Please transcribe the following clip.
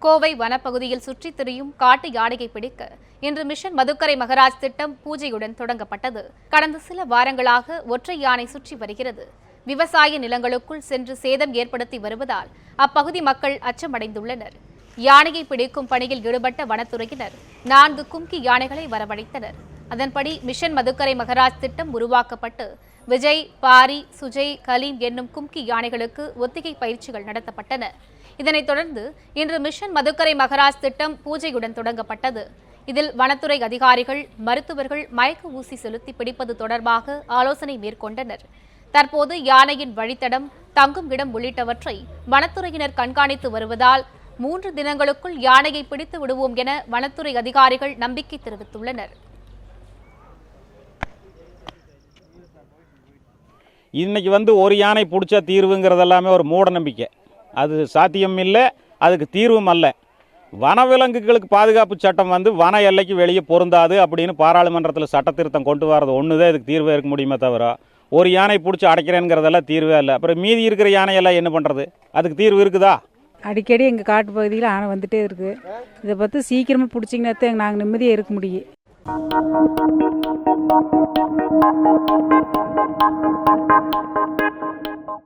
கோவை வனப்பகுதியில் சுற்றித் திரியும் காட்டு யானையை பிடிக்க இன்று மிஷன் மதுக்கரை மகராஜ் திட்டம் பூஜையுடன் தொடங்கப்பட்டது. கடந்த சில வாரங்களாக ஒற்றை யானை சுற்றி வருகிறது. விவசாய நிலங்களுக்குள் சென்று சேதம் ஏற்படுத்தி வருவதால் அப்பகுதி மக்கள் அச்சமடைந்துள்ளனர். யானையை பிடிக்கும் பணியில் ஈடுபட்ட வனத்துறையினர் 4 கும்கி யானைகளை வரவழைத்தனர். அதன்படி மிஷன் மதுக்கரை மகராஜ் திட்டம் உருவாக்கப்பட்டு விஜய், பாரி, சுஜய், கலீம் என்னும் கும்கி யானைகளுக்கு ஒத்திகை பயிற்சிகள் நடத்தப்பட்டன. இதனைத் தொடர்ந்து இன்று மிஷன் மதுக்கரை மகராஜ் திட்டம் பூஜையுடன் தொடங்கப்பட்டது. இதில் வனத்துறை அதிகாரிகள், மருத்துவர்கள் மயக்க ஊசி செலுத்தி பிடிப்பது தொடர்பாக ஆலோசனை மேற்கொண்டனர். தற்போது யானையின் வழித்தடம், தங்கும் இடம் உள்ளிட்டவற்றை வனத்துறையினர் கண்காணித்து வருவதால் 3 தினங்களுக்குள் யானையை பிடித்து விடுவோம் என வனத்துறை அதிகாரிகள் நம்பிக்கை தெரிவித்துள்ளனர். இன்னைக்கு ஒரு யானை பிடிச்சா தீர்வுங்கிறது எல்லாமே ஒரு மூட நம்பிக்கை. அது சாத்தியம் இல்லை, அதுக்கு தீர்வும் அல்ல. வனவிலங்குகளுக்கு பாதுகாப்பு சட்டம் வன எல்லைக்கு வெளியே பொருந்தாது அப்படின்னு பாராளுமன்றத்தில் சட்ட திருத்தம் கொண்டு வரது ஒன்று தான் இதுக்கு தீர்வே இருக்க முடியுமே தவிர ஒரு யானை பிடிச்சி அடைக்கிறேங்கிறதெல்லாம் தீர்வே இல்லை. அப்புறம் மீதி இருக்கிற யானையெல்லாம் என்ன பண்ணுறது? அதுக்கு தீர்வு இருக்குதா? அடிக்கடி எங்கள் காட்டு பகுதியில் ஆனை வந்துகிட்டே இருக்குது. இதை பார்த்து சீக்கிரமாக பிடிச்சிங்கன்னா தான் நாங்கள் நிம்மதியாக இருக்க முடியும்.